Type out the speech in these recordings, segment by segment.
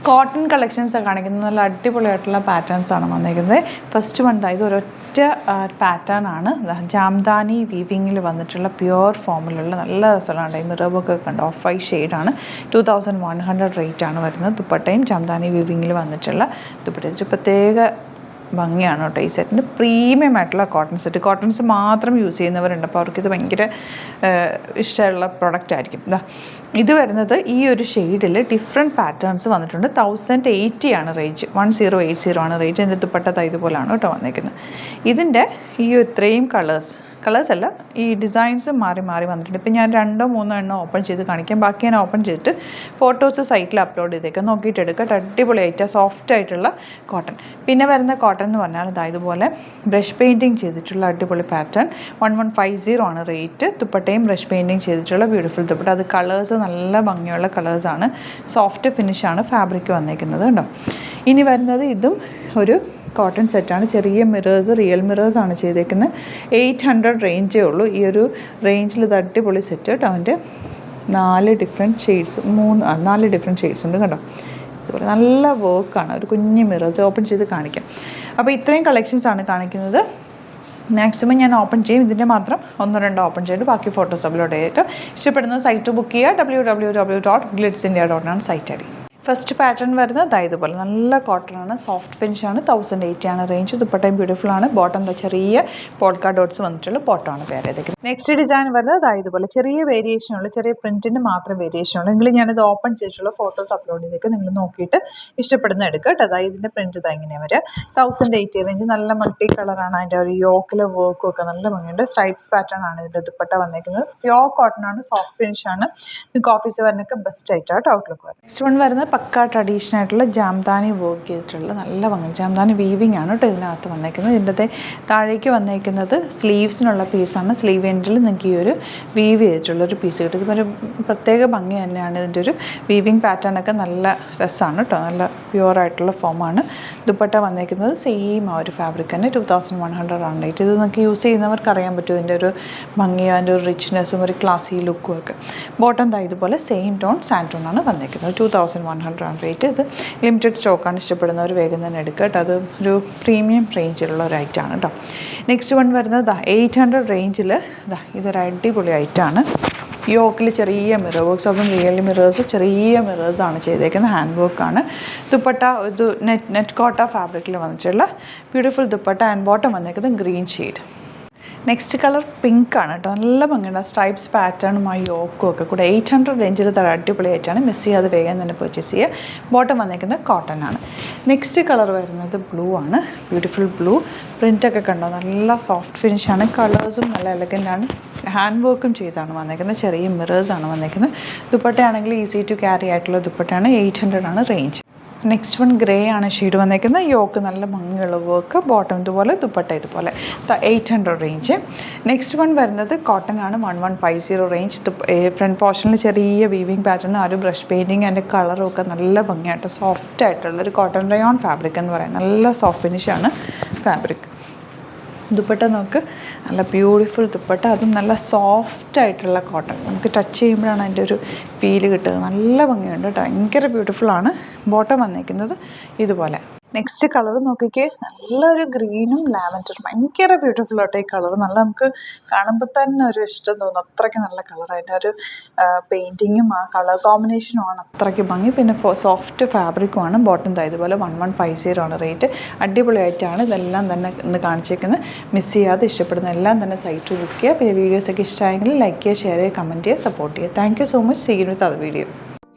Cotton collections കാണിക്കുന്നത് നല്ല അടിപൊളിയായിട്ടുള്ള പാറ്റേൺസ് ആണ് വന്നിരിക്കുന്നത്. ഫസ്റ്റ് വൺ ഇത് ഒരൊറ്റ പാറ്റേൺ ആണ്. ജാംദാനി വീവിങ്ങിൽ വന്നിട്ടുള്ള പ്യുവർ ഫോമിലുള്ള നല്ല രസമുണ്ട്. ഈ മിറർ വർക്ക് ഒക്കെ ഉണ്ട്. ഓഫ് വൈറ്റ് ഷെയ്ഡാണ്. 2100 റേറ്റ് ആണ് വരുന്നത്. ദുപ്പട്ടയും ജാംദാനി വീവിങ്ങിൽ വന്നിട്ടുള്ള ദുപ്പട്ട. ഒരു പ്രത്യേക ഭംഗിയാണ് കേട്ടോ ഈ സെറ്റിന്. പ്രീമിയം ആയിട്ടുള്ള കോട്ടൺ സെറ്റ്. കോട്ടൺസ് മാത്രം യൂസ് ചെയ്യുന്നവരുണ്ട്, അപ്പോൾ അവർക്കിത് ഭയങ്കര ഇഷ്ടമുള്ള പ്രൊഡക്റ്റ് ആയിരിക്കും. ഇത് വരുന്നത് ഈ ഒരു ഷെയ്ഡിൽ ഡിഫറെൻറ്റ് പാറ്റേൺസ് വന്നിട്ടുണ്ട്. 1080 ആണ് റേഞ്ച്. 1080 ആണ് റേഞ്ച്. ഇതിൻ്റെ ദുപ്പട്ട ഇതുപോലാണ് കേട്ടോ വന്നിരിക്കുന്നത്. ഇതിൻ്റെ ഈ ഇത്രയും കളേഴ്സ് അല്ല, ഈ ഡിസൈൻസ് മാറി വന്നിട്ടുണ്ട്. ഇപ്പം ഞാൻ 2-3 എണ്ണം ഓപ്പൺ ചെയ്ത് കാണിക്കാം. ബാക്കി ഞാൻ ഓപ്പൺ ചെയ്തിട്ട് ഫോട്ടോസ് സൈറ്റിൽ അപ്ലോഡ് ചെയ്തേക്കാം. നോക്കിയിട്ട് എടുക്കുക. അടിപൊളിയായിട്ട് സോഫ്റ്റ് ആയിട്ടുള്ള കോട്ടൺ. പിന്നെ വരുന്ന കോട്ടൺ എന്ന് പറഞ്ഞാൽ ഇതുപോലെ ബ്രഷ് പെയിൻറ്റിങ് ചെയ്തിട്ടുള്ള അടിപൊളി പാറ്റേൺ. 1150 ആണ് റേറ്റ്. ദുപ്പട്ടയും ബ്രഷ് പെയിൻറ്റിങ് ചെയ്തിട്ടുള്ള ബ്യൂട്ടിഫുൾ ദുപ്പട്ട. അത് കളേഴ്സ് നല്ല ഭംഗിയുള്ള കളേഴ്സാണ്. സോഫ്റ്റ് ഫിനിഷാണ് ഫാബ്രിക് വന്നേക്കുന്നത് കേട്ടോ. ഇനി വരുന്നത് ഇതും ഒരു കോട്ടൺ സെറ്റാണ്. ചെറിയ മിറേഴ്സ്, റിയൽ മിറേഴ്സ് ആണ് ചെയ്തേക്കുന്നത്. 800 റേഞ്ചേ ഉള്ളൂ. ഈ ഒരു റേഞ്ചിൽ ഇത് അടിപൊളി സെറ്റ് കേട്ടോ. അവൻ്റെ 4 ഡിഫറെൻറ്റ് ഷെയ്ഡ്സ് ഉണ്ട് കേട്ടോ. ഇതുപോലെ നല്ല വർക്കാണ്. ഒരു കുഞ്ഞ് മിറേഴ്സ് ഓപ്പൺ ചെയ്ത് കാണിക്കാം. അപ്പോൾ ഇത്രയും കളക്ഷൻസ് ആണ് കാണിക്കുന്നത്. മാക്സിമം ഞാൻ ഓപ്പൺ ചെയ്യും. ഇതിൻ്റെ മാത്രം 1-2 ഓപ്പൺ ചെയ്തിട്ട് ബാക്കി ഫോട്ടോസ് അപ്ലോഡ് ചെയ്തിട്ട് ഇഷ്ടപ്പെടുന്ന സൈറ്റ് ബുക്ക് ചെയ്യുക. www.glitzindia.in ആണ് site I D. First pattern വരുന്നത് ഇതുപോലെ നല്ല കോട്ടൺ ആണ്. സോഫ്റ്റ് ഫിനിഷാണ്. 1080 ആണ് റേഞ്ച്. ദുപ്പട്ടയും ബ്യൂട്ടിഫുൾ ആണ്. ബോട്ടം ചെറിയ പോൾക്ക ഡോട്ട്സ് വന്നിട്ടുള്ള ബോട്ടമാണ് പേര് ചെയ്തേക്കുന്നത്. നെക്സ്റ്റ് ഡിസൈൻ വരുന്നത് ഇതുപോലെ ചെറിയ വേരിയേഷനുള്ള, ചെറിയ പ്രിന്റിന് മാത്രം വേരിയേഷനുള്ള. എങ്കിൽ ഞാനിത് ഓപ്പൺ ചെയ്തിട്ടുള്ള ഫോട്ടോസ് അപ്ലോഡ് ചെയ്തേക്ക്. നിങ്ങൾ നോക്കിയിട്ട് ഇഷ്ടപ്പെടുന്ന എടുക്കുക കേട്ടോ. ഇതിൻ്റെ പ്രിന്റ് ഇങ്ങനെയാണ് വരിക. 1080 റേഞ്ച്. നല്ല മൾട്ടി കളറാണ്. അതിൻ്റെ ഒരു യോക്കിലെ വർക്കും ഒക്കെ നല്ല ഭംഗിയുണ്ട്. സ്ട്രൈപ്സ് പാറ്റേൺ ആണ് ഇതിൻ്റെ ദുപ്പട്ട വന്നേക്കുന്നത്. പ്യോർ കോട്ടൺ ആണ്. സോഫ്റ്റ് ഫിനിഷ് ആണ്. നിങ്ങൾക്ക് ഓഫീസ് വരുന്നൊക്കെ ബെസ്റ്റ് ആയിട്ടാണ് ഔട്ട്ലുക്ക് വരുന്നത്. നെക്സ്റ്റ് വൺ വരുന്നത് പക്ക ട്രഡീഷണൽ ആയിട്ടുള്ള ജാംദാനി വർക്ക് ചെയ്തിട്ടുള്ള നല്ല ഭംഗി. ജാംദാനി വീവിങ് ആണ് കേട്ടോ ഇതിനകത്ത് വന്നേക്കുന്നത്. ഇതിൻ്റെ താഴേക്ക് വന്നേക്കുന്നത് സ്ലീവ്സിനുള്ള പീസാണ്. സ്ലീവ് എൻഡിൽ നിങ്ങൾക്ക് ഈ ഒരു വീവ് ചെയ്തിട്ടുള്ളൊരു പീസ് കിട്ടും. ഇതൊരു പ്രത്യേക ഭംഗി തന്നെയാണ്. ഇതിൻ്റെ ഒരു വീവിങ് പാറ്റേൺ ഒക്കെ നല്ല രസമാണ് കേട്ടോ. നല്ല പ്യുവറായിട്ടുള്ള ഫോമാണ്. ദുപ്പട്ട വന്നേക്കുന്നത് സെയിം ആ ഒരു ഫാബ്രിക് തന്നെ. 2100 ആണ് റേറ്റ്. ഇത് നിങ്ങൾക്ക് യൂസ് ചെയ്യുന്നവർക്ക് അറിയാൻ പറ്റും ഇതിൻ്റെ ഒരു ഭംഗി, അതിൻ്റെ ഒരു റിച്ച്നെസ്സും ഒരു ക്ലാസി ലുക്കും ഒക്കെ. ബോട്ടം ഇതുപോലെ സെയിം ടോൺ സാൻഡ് ടോൺ ആണ് വന്നേക്കുന്നത്. 2100 ആണ് റേറ്റ്. ഇത് ലിമിറ്റഡ് സ്റ്റോക്കാണ്. ഇഷ്ടപ്പെടുന്നവർ വേഗം തന്നെ എടുക്കുക കേട്ടോ. അത് ഒരു പ്രീമിയം റേഞ്ചിലുള്ള ഒരു ഐറ്റമാണ് കേട്ടോ. നെക്സ്റ്റ് വൺ വരുന്നത് 800 റേഞ്ചിൽ ഇതൊരു അടിപൊളി ഐറ്റമാണ്. യോക്കിൽ ചെറിയ മിറർ വർക്ക്സ്. അപ്പം റിയൽ മിറേഴ്സ്, ചെറിയ മിറേഴ്സാണ് ചെയ്തേക്കുന്നത്. ഹാൻഡ് വർക്കാണ്. ദുപ്പട്ട ഒരു നെറ്റ് കോട്ട ഫാബ്രിക്കിൽ വന്നിട്ടുള്ള ബ്യൂട്ടിഫുൾ ദുപ്പട്ട. ആൻഡ് ബോട്ടം വന്നേക്കുന്നത് green shade. Next colour pink ആണ് കേട്ടോ. നല്ല ഭംഗിയുണ്ട്. സ്ട്രൈപ്സ് പാറ്റേണും ആ യോക്കും ഒക്കെ കൂടെ 800 റേഞ്ചിൽ അടിപൊളിയായിട്ടാണ്. മിസ് ചെയ്യാതെ വേഗം തന്നെ പർച്ചേസ് ചെയ്യുക. ബോട്ടം വന്നേക്കുന്നത് കോട്ടൺ ആണ്. നെക്സ്റ്റ് കളർ വരുന്നത് ബ്ലൂ ആണ്. Beautiful blue. പ്രിൻ്റൊക്കെ കണ്ടോ. നല്ല സോഫ്റ്റ് ഫിനിഷാണ്. കളേഴ്സും നല്ല എലഗൻ്റ് ആണ്. ഹാൻഡ് വർക്കും ചെയ്താണ് വന്നേക്കുന്നത്. ചെറിയ മിറേഴ്സാണ് വന്നേക്കുന്നത്. ദുപ്പട്ടയാണെങ്കിൽ ഈസി ടു ക്യാരി ആയിട്ടുള്ള ദുപ്പട്ടയാണ്. 800 ആണ് റേഞ്ച്. നെക്സ്റ്റ് വൺ ഗ്രേ ആണ് ഷെയ്ഡ് വന്നേക്കുന്നത്. യോക്ക് നല്ല ഭംഗിയുള്ള വർക്ക്. ബോട്ടം ഇതുപോലെ, ദുപ്പട്ട ഇതുപോലെ. 800 റേഞ്ച്. നെക്സ്റ്റ് വൺ വരുന്നത് കോട്ടൺ ആണ്. 1150 റേഞ്ച്. ഫ്രണ്ട് പോർഷനിൽ ചെറിയ വീവിങ് പാറ്റേൺ, ആ ഒരു ബ്രഷ് പെയിൻറ്റിങ്, അതിൻ്റെ കളറും ഒക്കെ നല്ല ഭംഗിയായിട്ട് സോഫ്റ്റ് ആയിട്ടുള്ളൊരു കോട്ടൺ റയോൺ ഫാബ്രിക് എന്ന് പറയാം. നല്ല സോഫ്റ്റ് ഫിനിഷാണ് ഫാബ്രിക്. ദുപ്പട്ട നോക്ക്. നല്ല ബ്യൂട്ടിഫുൾ ദുപ്പട്ട. അതും നല്ല സോഫ്റ്റ് ആയിട്ടുള്ള കോട്ടൺ. നമുക്ക് ടച്ച് ചെയ്യുമ്പോഴാണ് അതിൻ്റെ ഒരു ഫീല് കിട്ടുന്നത്. നല്ല ഭംഗിയുണ്ട് കേട്ടോ. ഭയങ്കര ബ്യൂട്ടിഫുള്ളാണ്. ബോട്ടം വന്നിരിക്കുന്നത് ഇതുപോലെ. നെക്സ്റ്റ് കളർ നോക്കിക്കേ. നല്ലൊരു ഗ്രീനും ലാവൻഡറും. ഭയങ്കര ബ്യൂട്ടിഫുൾ ആയിട്ട് ഈ കളർ. നല്ല നമുക്ക് കാണുമ്പോൾ തന്നെ ഒരു ഇഷ്ടം തോന്നും. അത്രയ്ക്ക് നല്ല കളർ. അതിൻ്റെ ഒരു പെയിൻറ്റിങ്ങും ആ കളർ കോമ്പിനേഷനും ആണ് അത്രയ്ക്ക് ഭംഗി. പിന്നെ സോഫ്റ്റ് ഫാബ്രിക്കുമാണ്. ബോട്ടം ഇതുപോലെ 1150 ആണ് റേറ്റ്. അടിപൊളിയായിട്ടാണ് ഇതെല്ലാം തന്നെ ഇന്ന് കാണിച്ചേക്കുന്നത്. മിസ് ചെയ്യാതെ ഇഷ്ടപ്പെടുന്ന എല്ലാം തന്നെ സൈറ്റ് ബുക്ക് ചെയ്യുക. പിന്നെ വീഡിയോസൊക്കെ ഇഷ്ടമായെങ്കിൽ ലൈക്ക് ചെയ്യുക, ഷെയർ ചെയ്യുക, കമൻറ്റ് ചെയ്യുക, സപ്പോർട്ട് ചെയ്യുക. Thank you so much. See you with other video.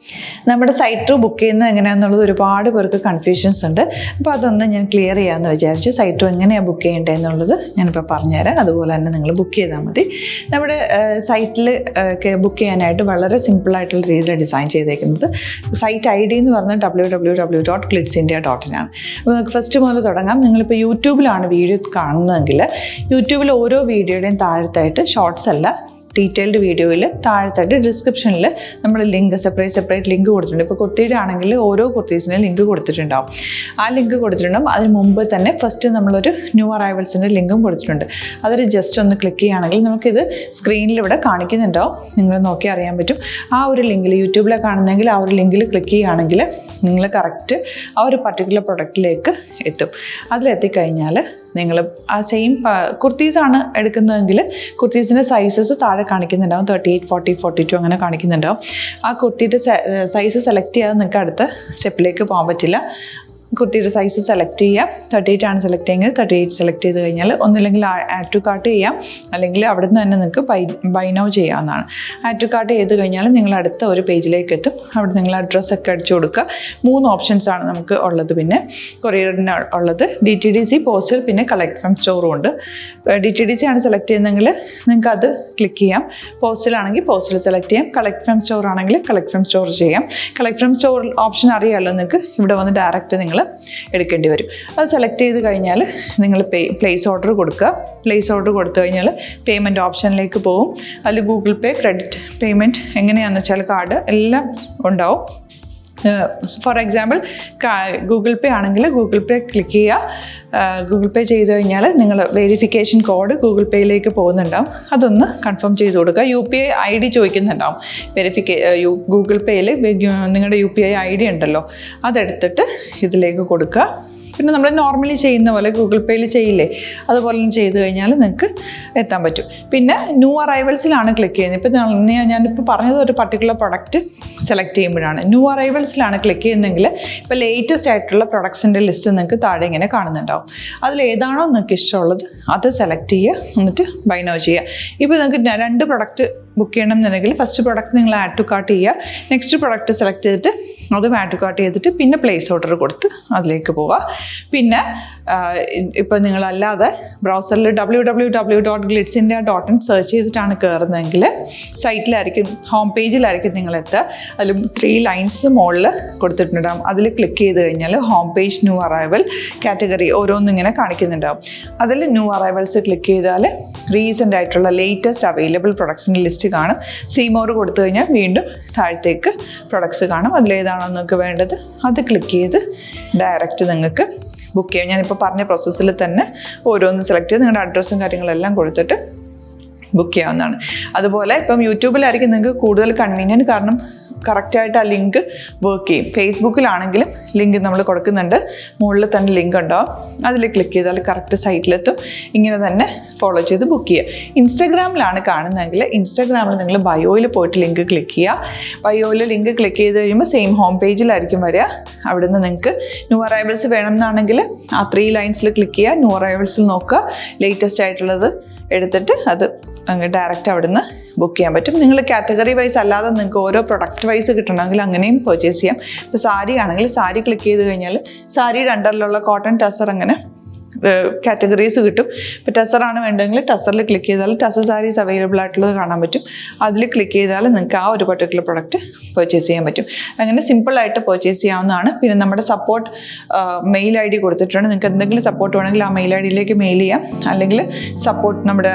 നമ്മുടെ സൈറ്റ് ബുക്ക് ചെയ്യുന്നത് എങ്ങനെയാണെന്നുള്ളത് ഒരുപാട് പേർക്ക് കൺഫ്യൂഷൻസ് ഉണ്ട്. അപ്പോൾ അതൊന്ന് ഞാൻ ക്ലിയർ ചെയ്യാമെന്ന് വിചാരിച്ചു. സൈറ്റ് എങ്ങനെയാണ് ബുക്ക് ചെയ്യേണ്ടത് എന്നുള്ളത് ഞാനിപ്പോൾ പറഞ്ഞുതരാം. അതുപോലെ തന്നെ നിങ്ങൾ ബുക്ക് ചെയ്താൽ മതി. നമ്മുടെ സൈറ്റിൽ ബുക്ക് ചെയ്യാനായിട്ട് വളരെ സിമ്പിളായിട്ടുള്ള രീതിയിൽ ഡിസൈൻ ചെയ്തേക്കുന്നത്. സൈറ്റ് ID എന്ന് പറഞ്ഞാൽ www.glitzindia.in ആണ്. അപ്പോൾ നമുക്ക് ഫസ്റ്റ് മുതൽ തുടങ്ങാം. നിങ്ങളിപ്പോൾ യൂട്യൂബിലാണ് വീഡിയോ കാണുന്നതെങ്കിൽ യൂട്യൂബിൽ ഓരോ വീഡിയോയുടെയും താഴത്തായിട്ട് ഷോർട്സ് അല്ല, ഡീറ്റെയിൽഡ് വീഡിയോയിൽ താഴത്തായിട്ട് ഡിസ്ക്രിപ്ഷനിൽ നമ്മൾ ലിങ്ക് സെപ്പറേറ്റ് ലിങ്ക് കൊടുത്തിട്ടുണ്ട്. ഇപ്പോൾ കുർത്തിയുടെ ആണെങ്കിൽ ഓരോ കുർത്തീസിനും ലിങ്ക് കൊടുത്തിട്ടുണ്ടാവും. ആ ലിങ്ക് കൊടുത്തിട്ടുണ്ടാവും. അതിന് മുമ്പ് തന്നെ ഫസ്റ്റ് നമ്മളൊരു ന്യൂ അറൈവൽസിൻ്റെ ലിങ്കും കൊടുത്തിട്ടുണ്ട്. അതൊരു ജസ്റ്റ് ഒന്ന് ക്ലിക്ക് ചെയ്യുകയാണെങ്കിൽ നമുക്കിത് സ്ക്രീനിൽ ഇവിടെ കാണിക്കുന്നുണ്ടാവും. നിങ്ങൾ നോക്കി അറിയാൻ പറ്റും. ആ ഒരു ലിങ്കിൽ യൂട്യൂബിലെ കാണുന്നെങ്കിൽ ആ ഒരു ലിങ്കിൽ ക്ലിക്ക് ചെയ്യുകയാണെങ്കിൽ നിങ്ങൾ കറക്റ്റ് ആ ഒരു പർട്ടിക്കുലർ പ്രൊഡക്റ്റിലേക്ക് എത്തും. അതിലെത്തിക്കഴിഞ്ഞാൽ നിങ്ങൾ ആ സെയിം കുർത്തീസാണ് എടുക്കുന്നതെങ്കിൽ കുർത്തീസിൻ്റെ സൈസസ് താഴെ കാണിക്കുന്നുണ്ടാവും. 38, 40, 42 അങ്ങനെ കാണിക്കുന്നുണ്ടാവും. ആ കുർത്തിയുടെ സൈസ് സെലക്ട് ചെയ്യാതെ നിങ്ങൾക്ക് അടുത്ത സ്റ്റെപ്പിലേക്ക് പോകാൻ പറ്റില്ല. കുർത്തിയുടെ സൈസ് സെലക്ട് ചെയ്യാം. 38 ആണ് സെലക്ട് ചെയ്യുന്നത്. 38 സെലക്ട് ചെയ്ത് കഴിഞ്ഞാൽ ഒന്നില്ലെങ്കിൽ ആഡ് ടു കാർട്ട് ചെയ്യാം, അല്ലെങ്കിൽ അവിടെ നിന്ന് തന്നെ നിങ്ങൾക്ക് ബൈ നൗ ചെയ്യാവുന്നതാണ്. ആഡ് ടു കാർട്ട് ചെയ്ത് കഴിഞ്ഞാൽ നിങ്ങൾ അടുത്ത ഒരു പേജിലേക്ക് എത്തും. അവിടെ നിങ്ങൾ അഡ്രസ്സൊക്കെ അടിച്ചു കൊടുക്കുക. 3 ഓപ്ഷൻസാണ് നമുക്ക് ഉള്ളത്. പിന്നെ കൊറിയറിന് ഉള്ളത് DTDC, പോസ്റ്റൽ, പിന്നെ കളക്ട് ഫ്രം സ്റ്റോറും ഉണ്ട്. DTDC ആണ് സെലക്ട് ചെയ്യുന്നതെങ്കിൽ നിങ്ങൾക്ക് അത് ക്ലിക്ക് ചെയ്യാം. പോസ്റ്റലാണെങ്കിൽ പോസ്റ്റൽ സെലക്ട് ചെയ്യാം. കളക്ട് ഫ്രം സ്റ്റോർ ആണെങ്കിൽ കളക്ട് ഫ്രം സ്റ്റോർ ചെയ്യാം. കളക്ട് ഫ്രം സ്റ്റോർ ഓപ്ഷൻ അറിയാമല്ലോ നിങ്ങൾക്ക്. ഇവിടെ വന്ന് ഡയറക്റ്റ് നിങ്ങൾ എടുക്കേണ്ടി വരും. അത് സെലക്ട് ചെയ്ത് കഴിഞ്ഞാൽ നിങ്ങൾ പ്ലേസ് ഓർഡർ കൊടുക്കുക. പ്ലേസ് ഓർഡർ കൊടുത്തു കഴിഞ്ഞാൽ പേയ്മെൻറ്റ് ഓപ്ഷനിലേക്ക് പോകും. അതിൽ ഗൂഗിൾ പേ, ക്രെഡിറ്റ് പേയ്മെൻറ്റ് എങ്ങനെയാണെന്ന് വെച്ചാൽ കാർഡ് എല്ലാം ഉണ്ടാവും. ഫോർ എക്സാമ്പിൾ ഗൂഗിൾ പേ ആണെങ്കിൽ ഗൂഗിൾ പേ ക്ലിക്ക് ചെയ്യുക. ഗൂഗിൾ പേ ചെയ്ത് കഴിഞ്ഞാൽ നിങ്ങൾ വെരിഫിക്കേഷൻ കോഡ് ഗൂഗിൾ പേയിലേക്ക് പോകുന്നുണ്ടാവും. അതൊന്ന് കൺഫേം ചെയ്ത് കൊടുക്കുക. UPI ID ചോദിക്കുന്നുണ്ടാവും. ഗൂഗിൾ പേയിൽ നിങ്ങളുടെ UPI ID ഉണ്ടല്ലോ, അതെടുത്തിട്ട് ഇതിലേക്ക് കൊടുക്കുക. പിന്നെ നമ്മൾ നോർമലി ചെയ്യുന്ന പോലെ ഗൂഗിൾ പേയിൽ ചെയ്യില്ലേ, അതുപോലെ ചെയ്ത് കഴിഞ്ഞാൽ നിങ്ങൾക്ക് എത്താൻ പറ്റും. പിന്നെ ന്യൂ അറൈവൽസിലാണ് ക്ലിക്ക് ചെയ്യുന്നത്. ഇപ്പോൾ ഞാനിപ്പോൾ പറഞ്ഞത് ഒരു പർട്ടിക്കുലർ പ്രൊഡക്റ്റ് സെലക്ട് ചെയ്യുമ്പോഴാണ്. ന്യൂ അറൈവൽസിലാണ് ക്ലിക്ക് ചെയ്യുന്നതെങ്കിൽ ഇപ്പോൾ ലേറ്റസ്റ്റ് ആയിട്ടുള്ള പ്രൊഡക്ട്സിൻ്റെ ലിസ്റ്റ് നിങ്ങൾക്ക് താഴെ ഇങ്ങനെ കാണുന്നുണ്ടാവും. അതിലേതാണോ നിങ്ങൾക്ക് ഇഷ്ടമുള്ളത് അത് സെലക്ട് ചെയ്യുക, എന്നിട്ട് ബൈ നൗ ചെയ്യുക. ഇപ്പോൾ നിങ്ങൾക്ക് 2 പ്രൊഡക്റ്റ് ബുക്ക് ചെയ്യണം എന്നുണ്ടെങ്കിൽ ഫസ്റ്റ് പ്രൊഡക്റ്റ് നിങ്ങൾ ആഡ് ടു കാർട്ട് ചെയ്യുക. നെക്സ്റ്റ് പ്രൊഡക്റ്റ് സെലക്ട് ചെയ്തിട്ട് അതും ആഡ് ടു കാർട്ട് ചെയ്തിട്ട് പിന്നെ പ്ലേസ് ഓർഡർ കൊടുത്ത് അതിലേക്ക് പോവുക. പിന്നെ ഇപ്പോൾ നിങ്ങളല്ലാതെ ബ്രൗസറിൽ www.glitzindia.in സെർച്ച് ചെയ്തിട്ടാണ് കയറുന്നതെങ്കിൽ സൈറ്റിലായിരിക്കും, ഹോം പേജിലായിരിക്കും നിങ്ങളെത്തുക. അതിൽ 3 ലൈൻസ് മുകളിൽ കൊടുത്തിട്ടുണ്ടാകും. അതിൽ ക്ലിക്ക് ചെയ്ത് കഴിഞ്ഞാൽ home page, new arrival, category ഓരോന്നും ഇങ്ങനെ കാണിക്കുന്നുണ്ടാകും. അതിൽ ന്യൂ അറൈവൽസ് ക്ലിക്ക് ചെയ്താൽ റീസെൻ്റ് ആയിട്ടുള്ള ലേറ്റസ്റ്റ് അവൈലബിൾ പ്രൊഡക്ട്സിൻ്റെ ലിസ്റ്റ് കാണും. സീമോർ കൊടുത്തു കഴിഞ്ഞാൽ വീണ്ടും താഴത്തേക്ക് പ്രൊഡക്ട്സ് കാണും. അതിലേതാണോ നിങ്ങൾക്ക് വേണ്ടത് അത് ക്ലിക്ക് ചെയ്ത് ഡയറക്റ്റ് നിങ്ങൾക്ക് ബുക്ക് ചെയ്യാം. ഞാനിപ്പോൾ പറഞ്ഞ പ്രോസസ്സിൽ തന്നെ ഓരോന്ന് സെലക്ട് ചെയ്ത് നിങ്ങളുടെ അഡ്രസ്സും കാര്യങ്ങളെല്ലാം കൊടുത്തിട്ട് ബുക്ക് ചെയ്യാവുന്നതാണ്. അതുപോലെ ഇപ്പം യൂട്യൂബിലായിരിക്കും നിങ്ങൾക്ക് കൂടുതൽ കൺവീനിയൻറ്റ്, കാരണം കറക്റ്റായിട്ട് ആ ലിങ്ക് വർക്ക് ചെയ്യും. ഫേസ്ബുക്കിലാണെങ്കിലും ലിങ്ക് നമ്മൾ കൊടുക്കുന്നുണ്ട്, മുകളിൽ തന്നെ ലിങ്ക് ഉണ്ടാവും. അതിൽ ക്ലിക്ക് ചെയ്താൽ കറക്റ്റ് സൈറ്റിലെത്തും. ഇങ്ങനെ തന്നെ ഫോളോ ചെയ്ത് ബുക്ക് ചെയ്യുക. ഇൻസ്റ്റാഗ്രാമിലാണ് കാണുന്നതെങ്കിൽ ഇൻസ്റ്റാഗ്രാമിൽ നിങ്ങൾ ബയോയിൽ പോയിട്ട് ലിങ്ക് ക്ലിക്ക് ചെയ്യുക. ബയോയിൽ ലിങ്ക് ക്ലിക്ക് ചെയ്ത് കഴിയുമ്പോൾ സെയിം ഹോം പേജിലായിരിക്കും വരിക. അവിടുന്ന് നിങ്ങൾക്ക് ന്യൂ അറൈവൽസ് വേണമെന്നാണെങ്കിൽ ആ 3 ലൈൻസിൽ ക്ലിക്ക് ചെയ്യുക. ന്യൂ അറൈവൽസിൽ നോക്കുക, ലേറ്റസ്റ്റ് ആയിട്ടുള്ളത് എടുത്തിട്ട് അത് അങ്ങ് ഡയറക്റ്റ് അവിടുന്ന് ബുക്ക് ചെയ്യാൻ പറ്റും. നിങ്ങൾ കാറ്റഗറി വൈസ് അല്ലാതെ നിങ്ങൾക്ക് ഓരോ പ്രൊഡക്റ്റ് വൈസ് കിട്ടണമെങ്കിൽ അങ്ങനെയും പർച്ചേസ് ചെയ്യാം. ഇപ്പോൾ സാരി ആണെങ്കിൽ സാരി ക്ലിക്ക് ചെയ്ത് കഴിഞ്ഞാൽ സാരിയുടെ അണ്ടറിലുള്ള കോട്ടൺ ടസർ അങ്ങനെ കാറ്റഗറീസ് കിട്ടും. ഇപ്പോൾ ടസറാണ് വേണ്ടതെങ്കിൽ ടസറിൽ ക്ലിക്ക് ചെയ്താൽ ടസർ സാരീസ് അവൈലബിൾ ആയിട്ടുള്ളത് കാണാൻ പറ്റും. അതിൽ ക്ലിക്ക് ചെയ്താൽ നിങ്ങൾക്ക് ആ ഒരു പർട്ടിക്കുലർ പ്രൊഡക്റ്റ് പർച്ചേസ് ചെയ്യാൻ പറ്റും. അങ്ങനെ സിമ്പിളായിട്ട് പർച്ചേസ് ചെയ്യാവുന്നതാണ്. പിന്നെ നമ്മുടെ സപ്പോർട്ട് മെയിൽ ID കൊടുത്തിട്ടുണ്ട്. നിങ്ങൾക്ക് എന്തെങ്കിലും സപ്പോർട്ട് വേണമെങ്കിൽ ആ മെയിൽ IDയിലേക്ക് മെയിൽ ചെയ്യാം. അല്ലെങ്കിൽ സപ്പോർട്ട് നമ്മുടെ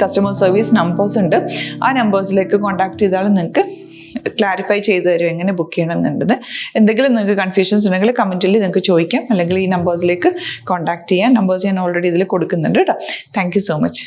കസ്റ്റമർ സർവീസ് നമ്പേഴ്സ് ഉണ്ട്. ആ നമ്പേഴ്സിലേക്ക് കോൺടാക്ട് ചെയ്താൽ നിങ്ങൾക്ക് ക്ലാരിഫൈ ചെയ്ത് തരും എങ്ങനെ ബുക്ക് ചെയ്യണം എന്നുള്ളത്. എന്തെങ്കിലും നിങ്ങൾക്ക് കൺഫ്യൂഷൻസ് ഉണ്ടെങ്കിൽ കമൻറ്റിൽ നിങ്ങൾക്ക് ചോദിക്കാം, അല്ലെങ്കിൽ ഈ നമ്പേഴ്സിലേക്ക് കോൺടാക്ട് ചെയ്യാം. നമ്പേഴ്സ് ഞാൻ ഓൾറെഡി ഇതിൽ കൊടുക്കുന്നുണ്ട് കേട്ടോ. Thank you so much.